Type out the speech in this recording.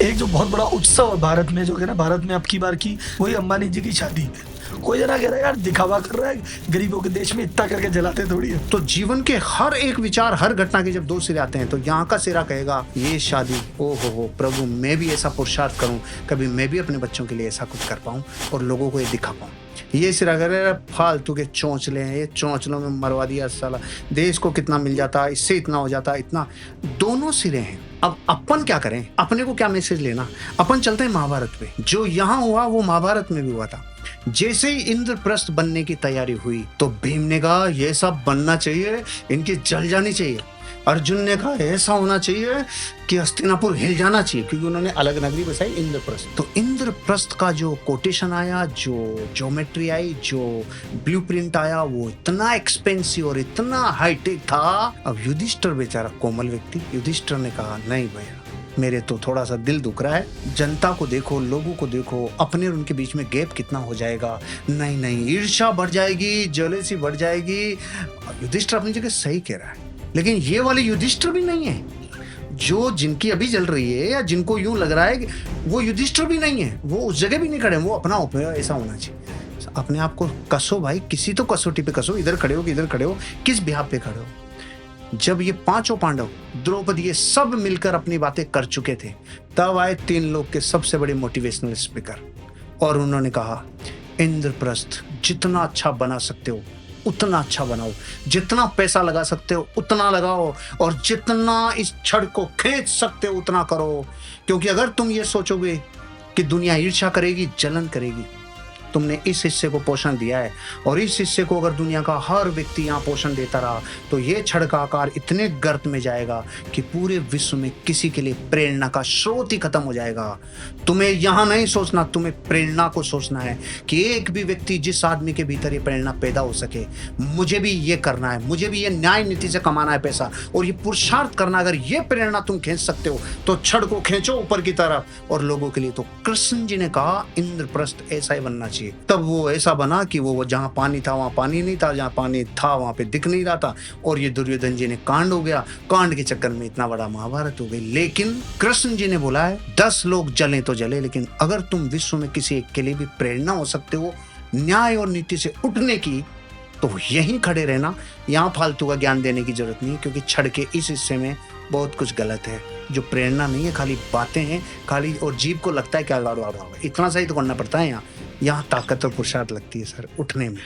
एक जो बहुत बड़ा उत्सव है भारत में, जो है ना, भारत में अब की बार की वही अंबानी जी की शादी है। कोई जना कह रहा है यार दिखावा कर रहा है, गरीबों के देश में इतना करके जलाते थोड़ी है। तो जीवन के हर एक विचार, हर घटना के जब दो सिरे आते हैं, तो यहाँ का सिरा कहेगा ये शादी, ओ हो प्रभु, मैं भी ऐसा पुरुषार्थ करूं, कभी मैं भी अपने बच्चों के लिए ऐसा कुछ कर पाऊं और लोगों को ये दिखा पाऊं। ये सिरा करे फालतू के चौंचले हैं, ये चौंचलों में मरवा दिया साला, देश को कितना मिल जाता, इससे इतना हो जाता, इतना। दोनों सिरे हैं। अब अपन क्या करें, अपने को क्या मैसेज लेना? अपन चलते हैं महाभारत पे। जो यहाँ हुआ वो महाभारत में भी हुआ था। जैसे ही इंद्रप्रस्थ बनने की तैयारी हुई तो भीम ने कहा ये सब बनना चाहिए, इनकी जल जानी चाहिए। अर्जुन ने कहा ऐसा होना चाहिए कि हस्तिनापुर हिल जाना चाहिए, क्योंकि उन्होंने अलग नगरी बसाई इंद्रप्रस्थ। तो इंद्रप्रस्थ का जो कोटेशन आया, जो ज्योमेट्री आई, जो ब्लूप्रिंट आया, वो इतना एक्सपेंसिव और इतना हाईटेक था। अब युधिष्ठिर बेचारा कोमल व्यक्ति, युधिष्ठिर ने कहा नहीं भैया, मेरे तो थोड़ा सा दिल दुख रहा है, जनता को देखो, लोगों को देखो, अपने और उनके बीच में गैप कितना हो जाएगा। नहीं नहीं, ईर्ष्या बढ़ जाएगी, जेलसी बढ़ जाएगी। युधिष्ठिर अपनी जगह सही कह रहा है, लेकिन ये वाले युधिष्ठिर भी नहीं है जो जिनकी अभी चल रही है, या जिनको यूं लग रहा है कि वो युधिष्ठिर भी नहीं है, वो उस जगह भी नहीं खड़े, वो अपना उपयोग ऐसा होना चाहिए। अपने आप को कसो भाई, किसी तो कसौटी पे कसो, इधर खड़े हो कि इधर खड़े हो, किस बिहाफ पे खड़े हो। जब ये पांचों पांडव, द्रौपदी, ये सब मिलकर अपनी बातें कर चुके थे, तब आए 3 लोग के सबसे बड़े मोटिवेशनल स्पीकर, और उन्होंने कहा इंद्रप्रस्थ जितना अच्छा बना सकते हो उतना अच्छा बनाओ, जितना पैसा लगा सकते हो उतना लगाओ, और जितना इस छड़ को खींच सकते हो उतना करो। क्योंकि अगर तुम ये सोचोगे कि दुनिया ईर्ष्या करेगी, जलन करेगी, तुमने इस हिस्से को पोषण दिया है, और इस हिस्से को अगर दुनिया का हर व्यक्ति यहाँ पोषण देता रहा तो ये छड़ का आकार इतने गर्त में जाएगा कि पूरे विश्व में किसी के लिए प्रेरणा का स्रोत ही खत्म हो जाएगा। तुम्हें यहाँ नहीं सोचना, तुम्हें प्रेरणा को सोचना है कि एक भी व्यक्ति, जिस आदमी के भीतर ये प्रेरणा पैदा हो सके, मुझे भी ये करना है, मुझे भी ये न्याय नीति से कमाना है पैसा, और ये पुरुषार्थ करना। अगर ये प्रेरणा तुम खींच सकते हो तो छड़ को खींचो ऊपर की तरफ और लोगों के लिए। तो कृष्ण जी ने कहा इंद्रप्रस्थ ऐसा ही बनना चाहिए। तब वो ऐसा बना कि वो जहां पानी था वहां पानी नहीं था, जहां पानी था वहां पे दिख नहीं रहा था, और ये दुर्योधन जी ने कांड हो गया, कांड के चक्कर में इतना बड़ा महाभारत हो गई। लेकिन कृष्ण जी ने बोला है 10 लोग जले तो जले, लेकिन अगर तुम विश्व में किसी एक के लिए भी प्रेरणा हो सकते हो न्याय और नीति से उठने की, तो यहीं खड़े रहना। यहाँ फालतू का ज्ञान देने की जरूरत नहीं है, क्योंकि छड़ के इस हिस्से में बहुत कुछ गलत है। जो प्रेरणा नहीं है, खाली बातें हैं, खाली, और जीव को लगता है क्या इतना सही तो करना पड़ता है। यहाँ ताकत और पुरुषार्थ लगती है सर उठने में।